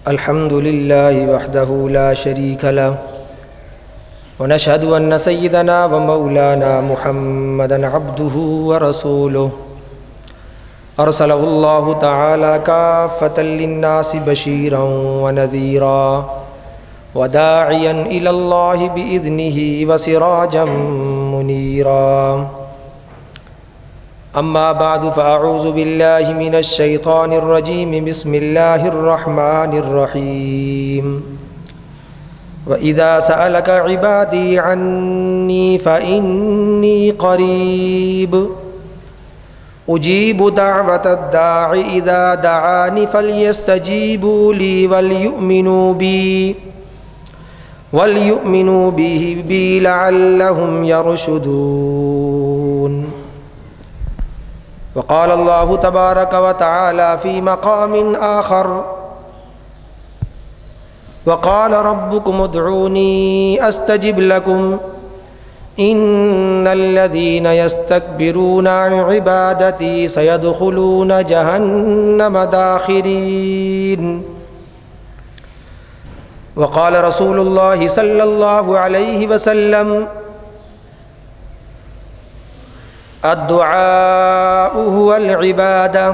الحمد لله وحده لا شريك له ونشهد أن سيدنا ومولانا محمدا عبده ورسوله أرسله الله تعالى كافة للناس بشيرا ونذيرا وداعيا إلى الله بإذنه وسراجا منيرا. أما بعد فأعوذ بالله من الشيطان الرجيم. بسم الله الرحمن الرحيم. وإذا سألك عبادي عني فإني قريب أجيب دعوة الداع إذا دعاني فليستجيبوا لي وليؤمنوا بي لعلهم يرشدون. وقال الله تبارك وتعالى في مقام آخر: وقال ربكم ادعوني أستجب لكم إن الذين يستكبرون عن عبادتي سيدخلون جهنم داخرين. وقال رسول الله صلى الله عليه وسلم: الدعاء هو العبادة.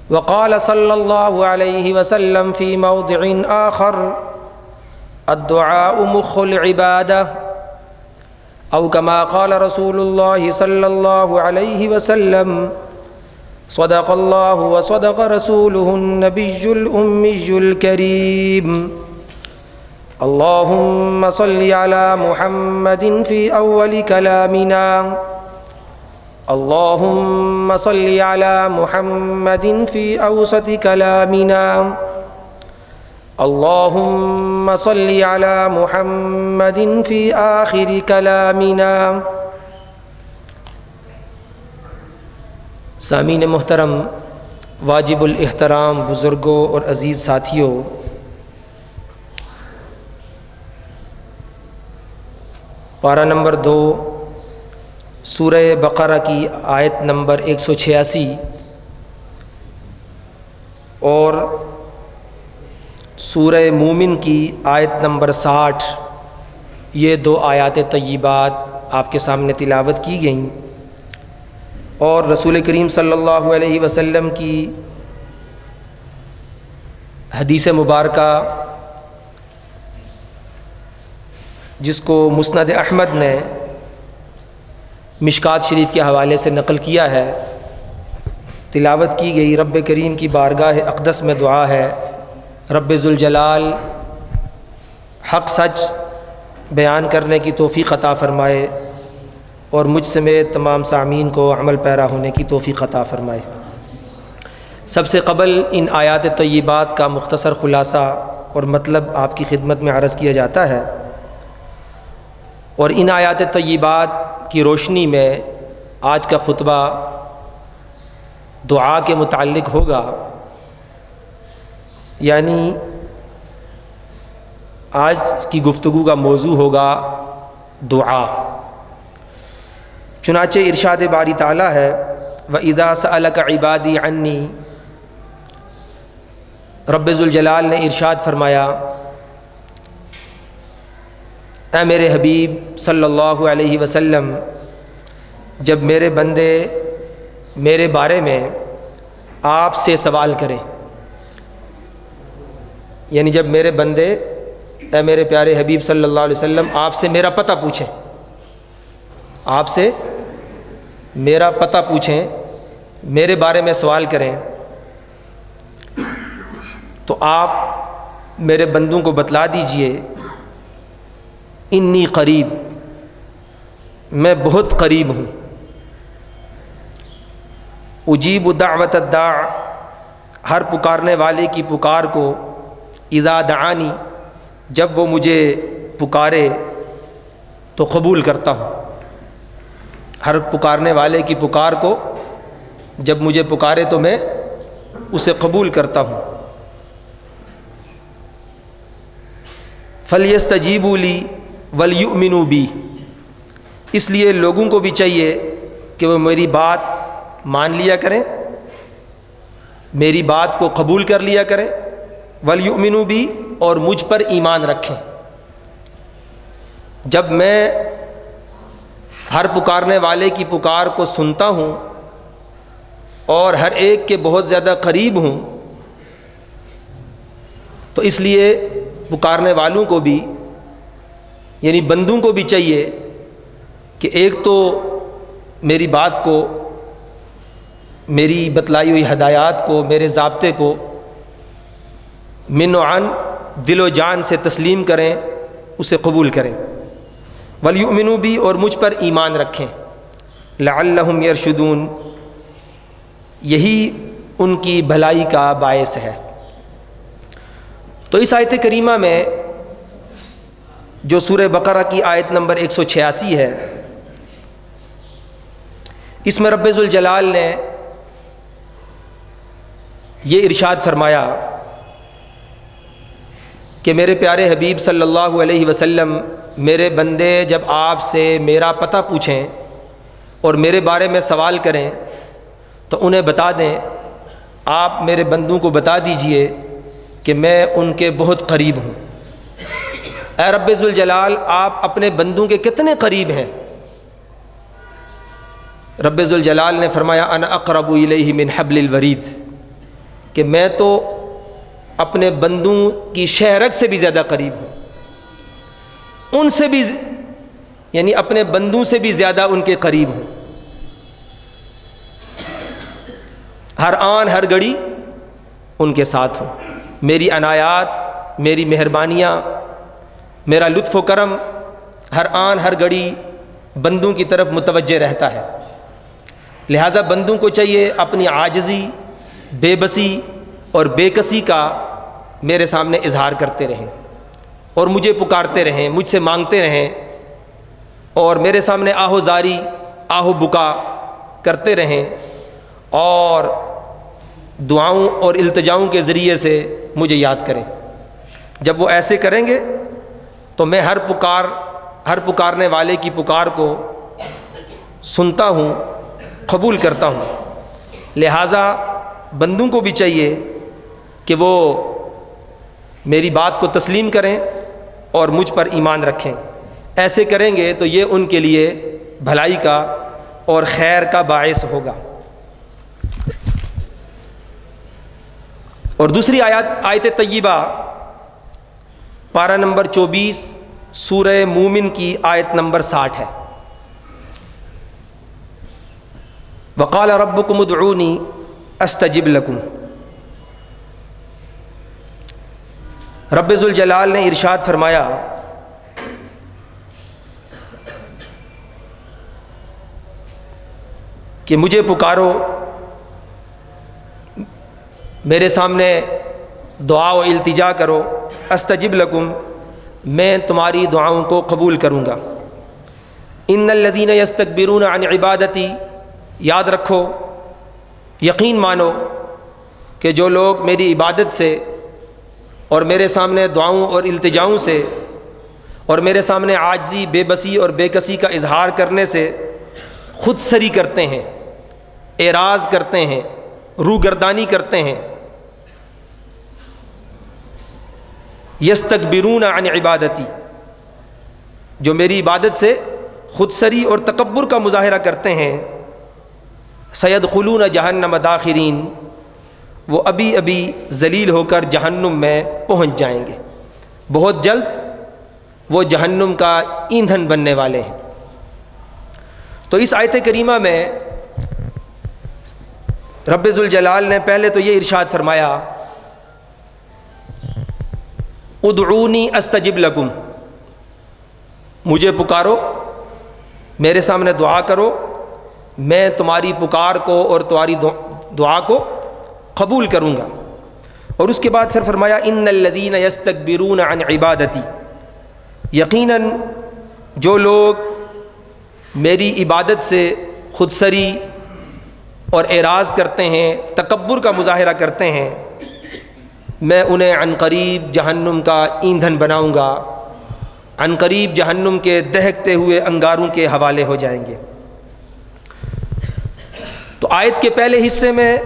وقال صلى الله عليه وسلم في موضع آخر: الدعاء مخ العبادة، أو كما قال رسول الله صلى الله عليه وسلم: صدق الله وصدق رسوله النبي الأمي الكريم. اللهم صل على محمد في أول كلامنا، اللهم صل على محمد في أوسط كلامنا، اللهم صل على محمد في آخر كلامنا. سامعین محترم، واجب الاحترام بزرگوں اور عزیز ساتھیوں، پارہ نمبر 2 سورہ بقرہ کی آیت نمبر 186 اور سورہ مومن کی آیت نمبر 60، یہ 2 آیات طیبات آپ کے سامنے تلاوت کی گئیں، اور رسول کریم صلی اللہ علیہ وسلم کی حدیث مبارکہ جس کو مسند احمد نے مشکات شریف کے حوالے سے نقل کیا ہے، تلاوت کی گئی۔ رب کریم کی بارگاہ اقدس میں دعا ہے، رب ذوالجلال حق سچ بیان کرنے کی توفیق عطا فرمائے اور مجھ سمیت تمام سامعین کو عمل پیرا ہونے کی توفیق عطا فرمائے۔ سب سے قبل ان آیات طیبات کا مختصر خلاصہ اور مطلب آپ کی خدمت میں عرض کیا جاتا ہے، اور ان آیات طیبات کی روشنی میں آج کا خطبہ دعا کے متعلق ہوگا، یعنی آج کی گفتگو کا موضوع ہوگا دعا۔ چنانچہ ارشاد باری تعالیٰ ہے: وَإِذَا سَأَلَكَ عِبَادِي عَنِّي، رب ذوالجلال نے ارشاد فرمایا، اے میرے حبیب صلی اللہ علیہ وسلم، جب میرے بندے میرے بارے میں آپ سے سوال کریں، یعنی جب میرے بندے اے میرے پیارے حبیب صلی اللہ علیہ وسلم آپ سے میرا پتہ پوچھیں، آپ سے میرا پتہ پوچھیں، میرے بارے میں سوال کریں، تو آپ میرے بندوں کو بتلا دیجئے انی قریب، میں بہت قریب ہوں، اجیب دعوت الداع، ہر پکارنے والے کی پکار کو، اذا دعانی، جب وہ مجھے پکارے تو قبول کرتا ہوں، ہر پکارنے والے کی پکار کو جب مجھے پکارے تو میں اسے قبول کرتا ہوں۔ فَلْيَسْتَجِيبُوا لِي وَلْيُؤْمِنُوا بِي، اس لیے لوگوں کو بھی چاہیے کہ وہ میری بات مان لیا کریں میری بات کو قبول کر لیا کریں، وَلْيُؤْمِنُوا بِي، اور مجھ پر ایمان رکھیں۔ جب میں ہر پکارنے والے کی پکار کو سنتا ہوں اور ہر ایک کے بہت زیادہ قریب ہوں، تو اس لیے پکارنے والوں کو بھی یعنی بندوں کو بھی چاہیے کہ ایک تو میری بات کو، میری بتلائی ہوئی ہدایات کو، میرے ضابطے کو من و عن دل و جان سے تسلیم کریں، اسے قبول کریں۔ وَلْيُؤْمِنُوا بِي، اور مجھ پر ایمان رکھیں۔ لَعَلَّهُمْ يَرْشُدُونَ، یہی ان کی بھلائی کا باعث ہے۔ تو اس آیت کریمہ میں جو سورہ بقرہ کی آیت نمبر 186 ہے، اس میں رب ذوالجلال نے یہ ارشاد فرمایا کہ میرے پیارے حبیب صلی اللہ علیہ وسلم، میرے بندے جب آپ سے میرا پتہ پوچھیں اور میرے بارے میں سوال کریں تو انہیں بتا دیں، آپ میرے بندوں کو بتا دیجئے کہ میں ان کے بہت قریب ہوں۔ اے رب ذوالجلال، آپ اپنے بندوں کے کتنے قریب ہیں؟ رب ذوالجلال نے فرمایا انا اقرب الیہ من حبل الورید، کہ میں تو اپنے بندوں کی شہرگ سے بھی زیادہ قریب ہوں، ان سے بھی یعنی اپنے بندوں سے بھی زیادہ ان کے قریب ہوں، ہر آن ہر گھڑی ان کے ساتھ ہوں۔ میری عنایات، میری مہربانیاں، میرا لطف و کرم ہر آن ہر گھڑی بندوں کی طرف متوجہ رہتا ہے۔ لہٰذا بندوں کو چاہیے اپنی عاجزی، بے بسی اور بے کسی کا میرے سامنے اظہار کرتے رہیں اور مجھے پکارتے رہیں، مجھ سے مانگتے رہیں اور میرے سامنے آہو زاری، آہو بکا کرتے رہیں اور دعاؤں اور التجاؤں کے ذریعے سے مجھے یاد کریں۔ جب وہ ایسے کریں گے تو میں ہر پکارنے والے کی پکار کو سنتا ہوں، قبول کرتا ہوں۔ لہٰذا بندوں کو بھی چاہیے کہ وہ میری بات کو تسلیم کریں اور مجھ پر ایمان رکھیں۔ ایسے کریں گے تو یہ ان کے لیے بھلائی کا اور خیر کا باعث ہوگا۔ اور دوسری آیت طیبہ پارہ نمبر 24 سورہ مومن کی آیت نمبر 60 ہے۔ وَقَالَ رَبُّكُمُ ادْعُونِي أَسْتَجِبْ لَكُمْ، رب ذوالجلال نے ارشاد فرمایا کہ مجھے پکارو، میرے سامنے دعا و التجا کرو، استجب لکم، میں تمہاری دعاؤں کو قبول کروں گا۔ ان الذین یستکبرون عن عبادتی، یاد رکھو، یقین مانو کہ جو لوگ میری عبادت سے اور میرے سامنے دعاؤں اور التجاؤں سے اور میرے سامنے عاجزی، بے بسی اور بے کسی کا اظہار کرنے سے خود سری کرتے ہیں، اعراض کرتے ہیں، روگردانی کرتے ہیں، یستکبرون عن عبادتی، جو میری عبادت سے خود سری اور تکبر کا مظاہرہ کرتے ہیں، سیدخلون جہنم داخرین، وہ ابھی ابھی ذلیل ہو کر جہنم میں پہنچ جائیں گے، بہت جلد وہ جہنم کا ایندھن بننے والے ہیں۔ تو اس آیت کریمہ میں رب ذوالجلال نے پہلے تو یہ ارشاد فرمایا ادعونی استجب لکم، مجھے پکارو، میرے سامنے دعا کرو، میں تمہاری پکار کو اور تمہاری دعا کو قبول کروں گا۔ اور اس کے بعد پھر فرمایا ان الذین یستکبرون عن عبادتی، یقیناً جو لوگ میری عبادت سے خودسری اور اعراض کرتے ہیں، تکبر کا مظاہرہ کرتے ہیں، میں انہیں عنقریب جہنم کا ایندھن بناؤں گا، عنقریب جہنم کے دہکتے ہوئے انگاروں کے حوالے ہو جائیں گے۔ تو آیت کے پہلے حصے میں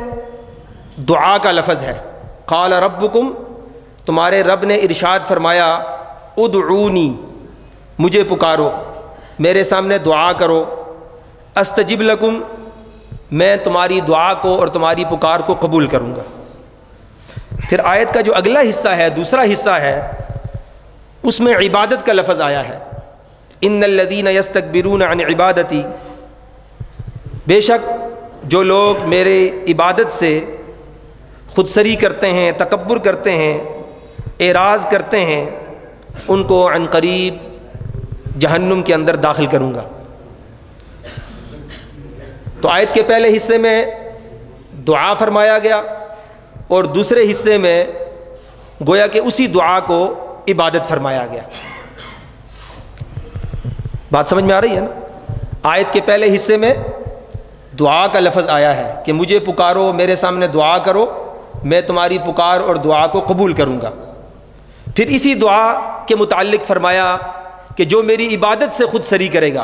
دعا کا لفظ ہے۔ قال ربکم، تمہارے رب نے ارشاد فرمایا، ادعونی، مجھے پکارو، میرے سامنے دعا کرو، استجب لکم، میں تمہاری دعا کو اور تمہاری پکار کو قبول کروں گا۔ پھر آیت کا جو اگلا حصہ ہے، دوسرا حصہ ہے، اس میں عبادت کا لفظ آیا ہے، ان الذین یستکبرون عن عبادتی، بے شک جو لوگ میرے عبادت سے خود سری کرتے ہیں، تکبر کرتے ہیں، اعراض کرتے ہیں، ان کو عن قریب جہنم کے اندر داخل کروں گا۔ تو آیت کے پہلے حصے میں دعا فرمایا گیا اور دوسرے حصے میں گویا کہ اسی دعا کو عبادت فرمایا گیا۔ بات سمجھ میں آ رہی ہے نا؟ آیت کے پہلے حصے میں دعا کا لفظ آیا ہے کہ مجھے پکارو، میرے سامنے دعا کرو، میں تمہاری پکار اور دعا کو قبول کروں گا۔ پھر اسی دعا کے متعلق فرمایا کہ جو میری عبادت سے خود سری کرے گا،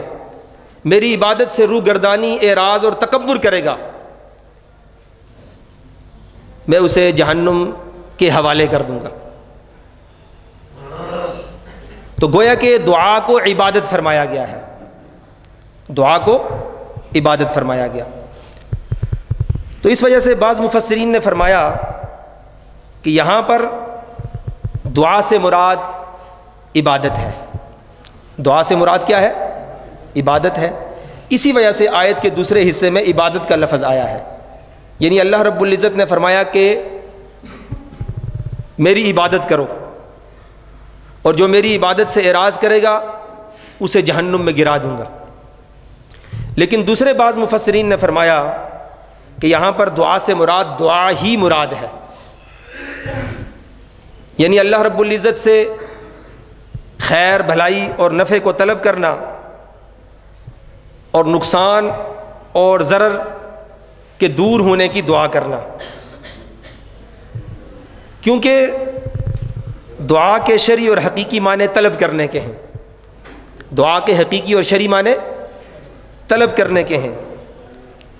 میری عبادت سے روح گردانی، اعراض اور تکبر کرے گا، میں اسے جہنم کے حوالے کر دوں گا۔ تو گویا کہ دعا کو عبادت فرمایا گیا ہے، دعا کو عبادت فرمایا گیا۔ تو اس وجہ سے بعض مفسرین نے فرمایا کہ یہاں پر دعا سے مراد عبادت ہے۔ دعا سے مراد کیا ہے؟ عبادت ہے۔ اسی وجہ سے آیت کے دوسرے حصے میں عبادت کا لفظ آیا ہے، یعنی اللہ رب العزت نے فرمایا کہ میری عبادت کرو، اور جو میری عبادت سے اعراض کرے گا اسے جہنم میں گرا دوں گا۔ لیکن دوسرے بعض مفسرین نے فرمایا کہ یہاں پر دعا سے مراد دعا ہی مراد ہے، یعنی اللہ رب العزت سے خیر، بھلائی اور نفع کو طلب کرنا اور نقصان اور ضرر کے دور ہونے کی دعا کرنا، کیونکہ دعا کے شرعی اور حقیقی معنی طلب کرنے کے ہیں۔ دعا کے حقیقی اور شرعی معنی طلب کرنے کے ہیں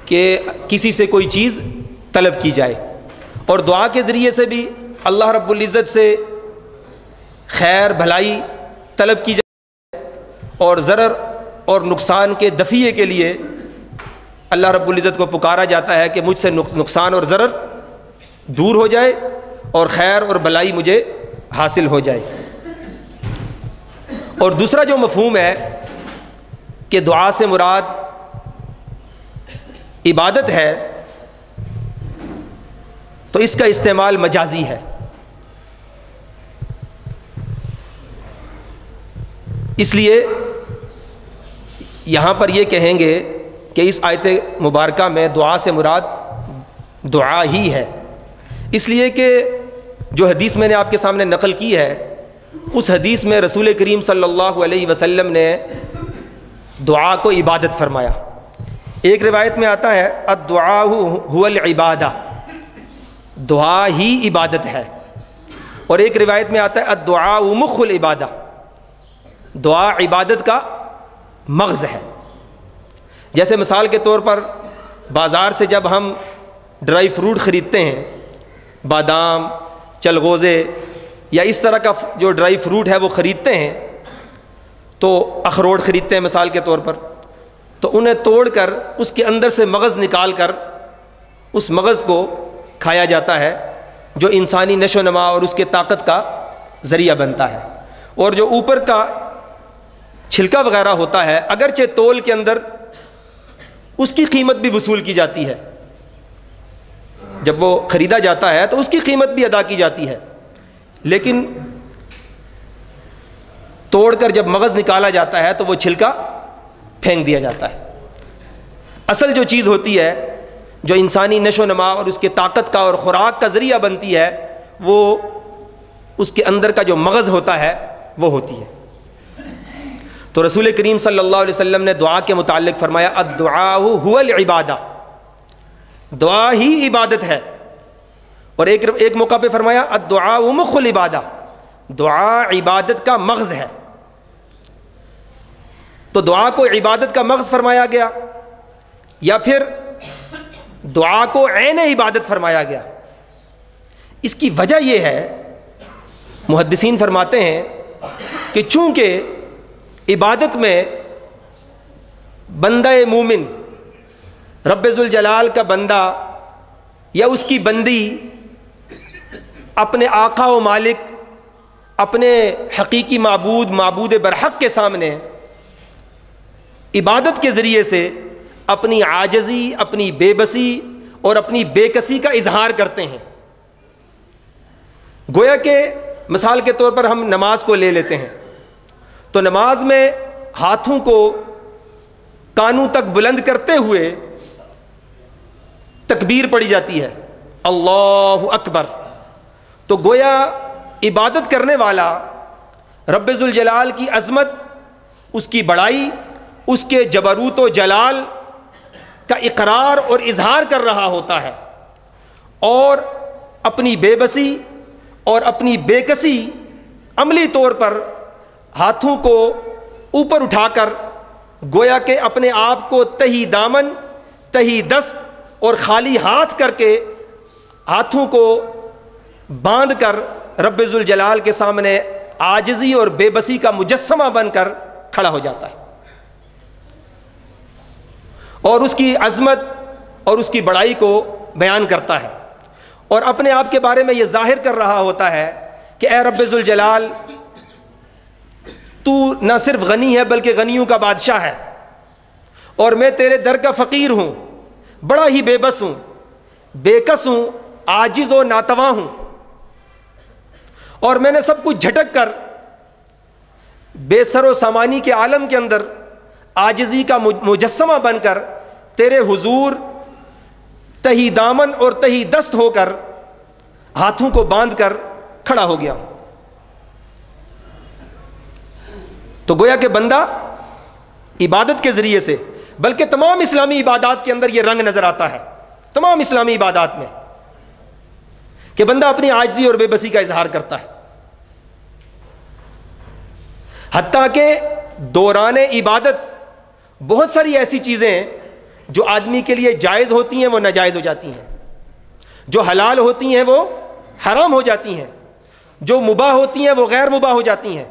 کہ کسی سے کوئی چیز طلب کی جائے، اور دعا کے ذریعے سے بھی اللہ رب العزت سے خیر، بھلائی طلب کی جائے، اور ضرر اور نقصان کے دفعے کے لیے اللہ رب العزت کو پکارا جاتا ہے کہ مجھ سے نقصان اور ضرر دور ہو جائے اور خیر اور بھلائی مجھے حاصل ہو جائے۔ اور دوسرا جو مفہوم ہے کہ دعا سے مراد عبادت ہے، تو اس کا استعمال مجازی ہے۔ اس لیے یہاں پر یہ کہیں گے کہ اس آیت مبارکہ میں دعا سے مراد دعا ہی ہے، اس لیے کہ جو حدیث میں نے آپ کے سامنے نقل کی ہے، اس حدیث میں رسول کریم صلی اللہ علیہ وسلم نے دعا کو عبادت فرمایا۔ ایک روایت میں آتا ہے الدعاء هو العبادہ، دعا ہی عبادت ہے، اور ایک روایت میں آتا ہے الدعاء مخ العبادہ، دعا عبادت کا مغز ہے۔ جیسے مثال کے طور پر بازار سے جب ہم ڈرائی فروٹ خریدتے ہیں، بادام، چلغوزے یا اس طرح کا جو ڈرائی فروٹ ہے وہ خریدتے ہیں، تو اخروٹ خریدتے ہیں مثال کے طور پر، تو انہیں توڑ کر اس کے اندر سے مغز نکال کر اس مغز کو کھایا جاتا ہے، جو انسانی نشو و نما اور اس کے طاقت کا ذریعہ بنتا ہے۔ اور جو اوپر کا چھلکا وغیرہ ہوتا ہے، اگرچہ تول کے اندر اس کی قیمت بھی وصول کی جاتی ہے، جب وہ خریدا جاتا ہے تو اس کی قیمت بھی ادا کی جاتی ہے، لیکن توڑ کر جب مغز نکالا جاتا ہے تو وہ چھلکا پھینک دیا جاتا ہے۔ اصل جو چیز ہوتی ہے جو انسانی نشو و نما اور اس کے طاقت کا اور خوراک کا ذریعہ بنتی ہے، وہ اس کے اندر کا جو مغز ہوتا ہے وہ ہوتی ہے۔ تو رسول کریم صلی اللہ علیہ وسلم نے دعا کے متعلق فرمایا الدعاء هو العبادہ، دعا ہی عبادت ہے، اور ایک موقع پہ فرمایا الدعاء مخ العبادہ، دعا عبادت کا مغز ہے۔ تو دعا کو عبادت کا مغز فرمایا گیا، یا پھر دعا کو عین عبادت فرمایا گیا، اس کی وجہ یہ ہے، محدثین فرماتے ہیں کہ چونکہ عبادت میں بندہ مومن رب ذوالجلال کا بندہ یا اس کی بندی اپنے آقا و مالک، اپنے حقیقی معبود برحق کے سامنے عبادت کے ذریعے سے اپنی عاجزی، اپنی بے بسی اور اپنی بے کسی کا اظہار کرتے ہیں۔ گویا کہ مثال کے طور پر ہم نماز کو لے لیتے ہیں تو نماز میں ہاتھوں کو کانوں تک بلند کرتے ہوئے تکبیر پڑھی جاتی ہے، اللہ اکبر۔ تو گویا عبادت کرنے والا رب ذوالجلال کی عظمت، اس کی بڑائی، اس کے جبروت و جلال کا اقرار اور اظہار کر رہا ہوتا ہے، اور اپنی بے بسی اور اپنی بے کسی عملی طور پر ہاتھوں کو اوپر اٹھا کر گویا کہ اپنے آپ کو تہی دامن، تہی دست اور خالی ہاتھ کر کے ہاتھوں کو باندھ کر رب ذوالجلال کے سامنے عاجزی اور بے بسی کا مجسمہ بن کر کھڑا ہو جاتا ہے، اور اس کی عظمت اور اس کی بڑائی کو بیان کرتا ہے، اور اپنے آپ کے بارے میں یہ ظاہر کر رہا ہوتا ہے کہ اے رب ذوالجلال، تو نہ صرف غنی ہے بلکہ غنیوں کا بادشاہ ہے، اور میں تیرے در کا فقیر ہوں، بڑا ہی بے بس ہوں، بے کس ہوں، عاجز و ناتواں ہوں، اور میں نے سب کچھ جھٹک کر بے سر و سامانی کے عالم کے اندر عاجزی کا مجسمہ بن کر تیرے حضور تہی دامن اور تہی دست ہو کر ہاتھوں کو باندھ کر کھڑا ہو گیا۔ تو گویا کہ بندہ عبادت کے ذریعے سے، بلکہ تمام اسلامی عبادات کے اندر یہ رنگ نظر آتا ہے، تمام اسلامی عبادات میں، کہ بندہ اپنی عاجزی اور بے بسی کا اظہار کرتا ہے، حتیٰ کہ دوران عبادت بہت ساری ایسی چیزیں جو آدمی کے لیے جائز ہوتی ہیں وہ ناجائز ہو جاتی ہیں، جو حلال ہوتی ہیں وہ حرام ہو جاتی ہیں، جو مباح ہوتی ہیں وہ غیر مباح ہو جاتی ہیں،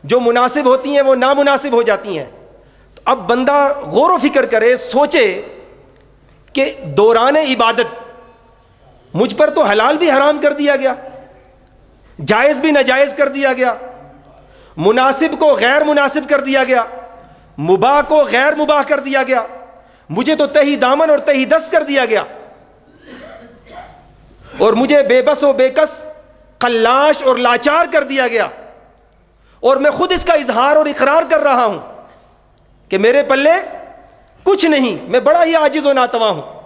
جو مناسب ہوتی ہیں وہ نامناسب ہو جاتی ہیں۔ تو اب بندہ غور و فکر کرے، سوچے کہ دوران عبادت مجھ پر تو حلال بھی حرام کر دیا گیا، جائز بھی ناجائز کر دیا گیا، مناسب کو غیر مناسب کر دیا گیا، مباح کو غیر مباح کر دیا گیا، مجھے تو تہی دامن اور تہی دست کر دیا گیا، اور مجھے بے بس و بے کس، خلاش اور لاچار کر دیا گیا، اور میں خود اس کا اظہار اور اقرار کر رہا ہوں کہ میرے پلے کچھ نہیں، میں بڑا ہی عاجز و ناتواں ہوں۔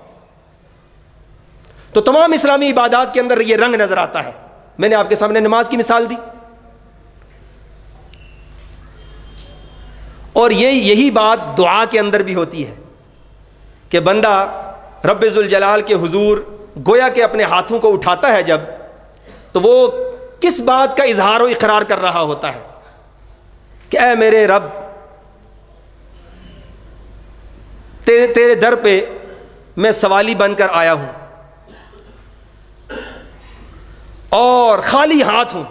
تو تمام اسلامی عبادات کے اندر یہ رنگ نظر آتا ہے۔ میں نے آپ کے سامنے نماز کی مثال دی، اور یہی بات دعا کے اندر بھی ہوتی ہے کہ بندہ رب ذوالجلال کے حضور گویا کہ اپنے ہاتھوں کو اٹھاتا ہے جب، تو وہ کس بات کا اظہار و اقرار کر رہا ہوتا ہے کہ اے میرے رب، تیرے در پہ میں سوالی بن کر آیا ہوں اور خالی ہاتھ ہوں،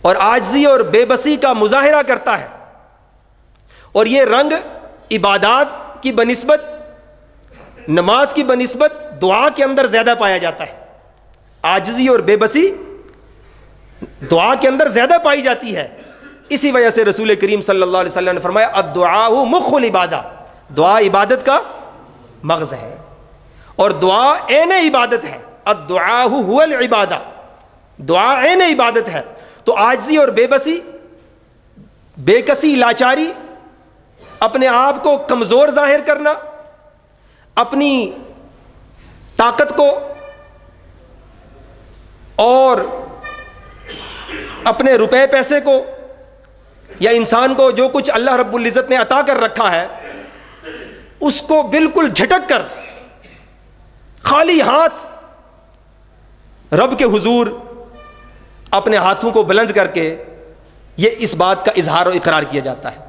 اور عاجزی اور بے بسی کا مظاہرہ کرتا ہے، اور یہ رنگ عبادات کی بنسبت، نماز کی بنسبت دعا کے اندر زیادہ پایا جاتا ہے۔ عاجزی اور بے بسی دعا کے اندر زیادہ پائی جاتی ہے۔ اسی وجہ سے رسول کریم صلی اللہ علیہ وسلم نے فرمایا الدعاء مخ العبادہ، دعا عبادت کا مغز ہے، اور دعا عین عبادت ہے۔ الدعاء هو العبادہ، دعا عین عبادت ہے۔ تو عاجزی اور بے بسی، بے کسی، لاچاری، اپنے آپ کو کمزور ظاہر کرنا، اپنی طاقت کو اور اپنے روپے پیسے کو یا انسان کو جو کچھ اللہ رب العزت نے عطا کر رکھا ہے اس کو بالکل جھٹک کر خالی ہاتھ رب کے حضور اپنے ہاتھوں کو بلند کر کے یہ اس بات کا اظہار و اقرار کیا جاتا ہے۔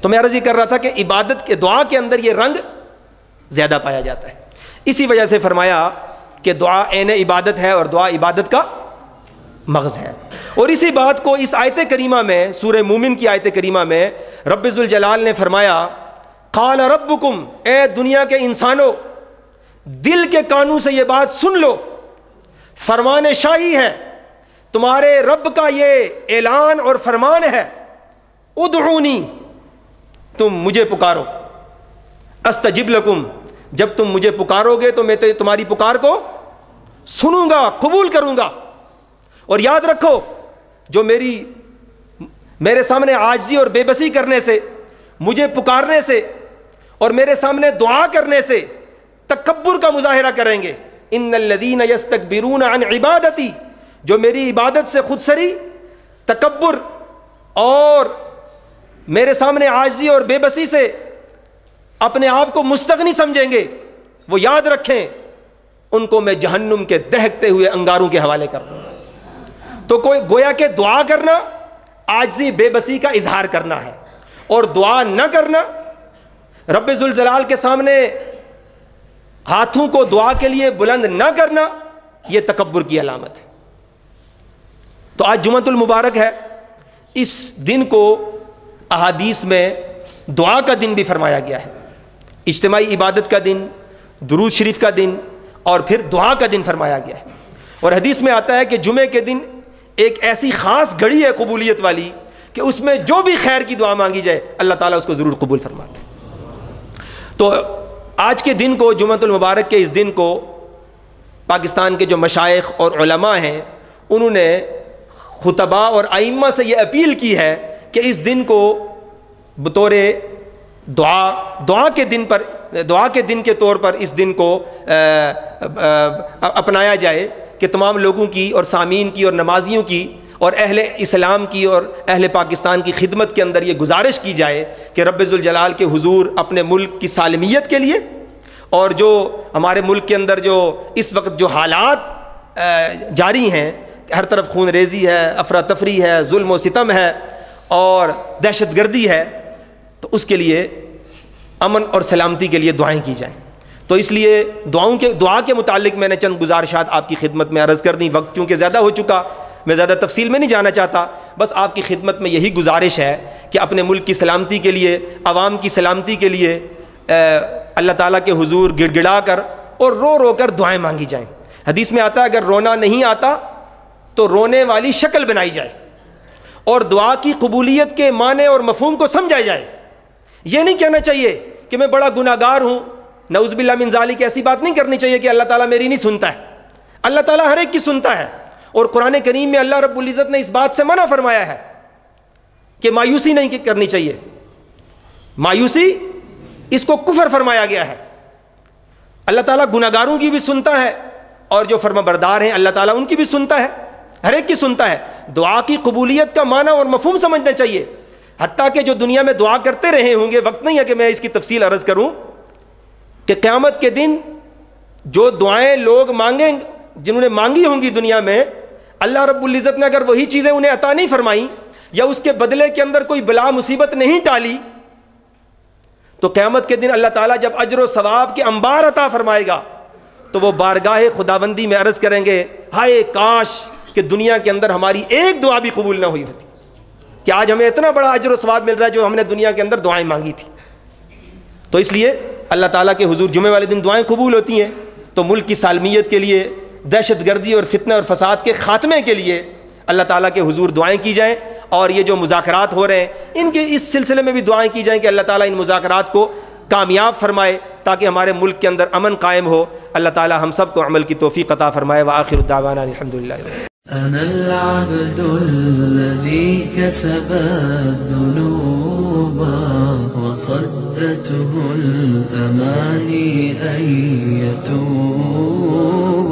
تو میں عرض یہ کر رہا تھا کہ عبادت کے دعا کے اندر یہ رنگ زیادہ پایا جاتا ہے۔ اسی وجہ سے فرمایا کہ دعا عین عبادت ہے اور دعا عبادت کا مغز ہے. اور اسی بات کو اس آیت کریمہ میں، سورہ مومن کی آیت کریمہ میں رب ذوالجلال نے فرمایا قال ربکم، اے دنیا کے انسانوں دل کے کانوں سے یہ بات سن لو، فرمان شاہی ہے، تمہارے رب کا یہ اعلان اور فرمان ہے، ادعونی، تم مجھے پکارو، استجب لکم، جب تم مجھے پکارو گے تو میں تمہاری پکار کو سنوں گا، قبول کروں گا. اور یاد رکھو جو میرے سامنے عاجزی اور بے بسی کرنے سے، مجھے پکارنے سے اور میرے سامنے دعا کرنے سے تکبر کا مظاہرہ کریں گے، ان الذین یستکبرون عن عبادتی، جو میری عبادت سے خودسری، تکبر اور میرے سامنے عاجزی اور بے بسی سے اپنے آپ کو مستغنی سمجھیں گے، وہ یاد رکھیں ان کو میں جہنم کے دہکتے ہوئے انگاروں کے حوالے کر دوں گا. تو کوئی گویا کہ دعا کرنا عاجزی بے بسی کا اظہار کرنا ہے، اور دعا نہ کرنا، رب ذوالجلال کے سامنے ہاتھوں کو دعا کے لیے بلند نہ کرنا، یہ تکبر کی علامت ہے. تو آج جمعۃ المبارک ہے، اس دن کو احادیث میں دعا کا دن بھی فرمایا گیا ہے، اجتماعی عبادت کا دن، درود شریف کا دن، اور پھر دعا کا دن فرمایا گیا ہے. اور حدیث میں آتا ہے کہ جمعے کے دن ایک ایسی خاص گھڑی ہے قبولیت والی کہ اس میں جو بھی خیر کی دعا مانگی جائے اللہ تعالیٰ اس کو ضرور قبول فرماتے ہیں. تو آج کے دن کو، جمعۃ المبارک کے اس دن کو، پاکستان کے جو مشائخ اور علماء ہیں انہوں نے خطباء اور ائمہ سے یہ اپیل کی ہے کہ اس دن کو بطور دعا کے دن کے طور پر اس دن کو اپنایا جائے، کہ تمام لوگوں کی اور سامعین کی اور نمازیوں کی اور اہل اسلام کی اور اہل پاکستان کی خدمت کے اندر یہ گزارش کی جائے کہ رب ذوالجلال کے حضور اپنے ملک کی سالمیت کے لیے، اور جو ہمارے ملک کے اندر جو اس وقت جو حالات جاری ہیں، ہر طرف خون ریزی ہے، افراتفری ہے، ظلم و ستم ہے اور دہشت گردی ہے، تو اس کے لیے امن اور سلامتی کے لیے دعائیں کی جائیں. تو اس لیے دعا کے متعلق میں نے چند گزارشات آپ کی خدمت میں عرض کر دیں. وقت چونکہ زیادہ ہو چکا، میں زیادہ تفصیل میں نہیں جانا چاہتا، بس آپ کی خدمت میں یہی گزارش ہے کہ اپنے ملک کی سلامتی کے لیے، عوام کی سلامتی کے لیے اللہ تعالیٰ کے حضور گڑ گڑا کر اور رو رو کر دعائیں مانگی جائیں. حدیث میں آتا ہے اگر رونا نہیں آتا تو رونے والی شکل بنائی جائے اور دعا کی قبولیت کے معنی اور مفہوم کو سمجھا جائے. یہ نہیں کہنا چاہیے کہ میں بڑا گناہ گار ہوں، نعوذ باللہ من ذالک، ایسی بات نہیں کرنی چاہیے کہ اللہ تعالیٰ میری نہیں سنتا ہے. اللہ تعالیٰ ہر ایک کی سنتا ہے، اور قرآن کریم میں اللہ رب العزت نے اس بات سے منع فرمایا ہے کہ مایوسی نہیں کرنی چاہیے. مایوسی اس کو کفر فرمایا گیا ہے. اللہ تعالیٰ گناہ گاروں کی بھی سنتا ہے اور جو فرما بردار ہیں اللہ تعالیٰ ان کی بھی سنتا ہے، ہر ایک کی سنتا ہے. دعا کی قبولیت کا معنی اور مفہوم سمجھنا چاہیے. حتیٰ کہ جو دنیا میں دعا کرتے رہے ہوں گے، وقت نہیں ہے کہ میں اس کی تفصیل عرض کروں، کہ قیامت کے دن جو دعائیں لوگ مانگیں، جنہوں نے مانگی ہوں گی دنیا میں، اللہ رب العزت نے اگر وہی چیزیں انہیں عطا نہیں فرمائیں یا اس کے بدلے کے اندر کوئی بلا مصیبت نہیں ٹالی، تو قیامت کے دن اللہ تعالیٰ جب اجر و ثواب کے انبار عطا فرمائے گا تو وہ بارگاہ خداوندی میں عرض کریں گے، ہائے کاش کہ دنیا کے اندر ہماری ایک دعا بھی قبول نہ ہوئی ہوتی، کہ آج ہمیں اتنا بڑا اجر و ثواب مل رہا ہے جو ہم نے دنیا کے اندر دعائیں مانگی تھی. تو اس لیے اللہ تعالیٰ کے حضور جمعے والے دن دعائیں قبول ہوتی ہیں. تو ملک کی سالمیت کے لیے، دہشت گردی اور فتنہ اور فساد کے خاتمے کے لیے اللہ تعالیٰ کے حضور دعائیں کی جائیں. اور یہ جو مذاکرات ہو رہے ہیں ان کے اس سلسلے میں بھی دعائیں کی جائیں کہ اللہ تعالیٰ ان مذاکرات کو کامیاب فرمائے تاکہ ہمارے ملک کے اندر امن قائم ہو. اللہ تعالیٰ ہم سب کو عمل کی توفیق عطا فرمائے. وآخر الدعوانا الحمدللہ. أنا العبد الذي كسب الذنوب وصدته الأماني أن يتوب.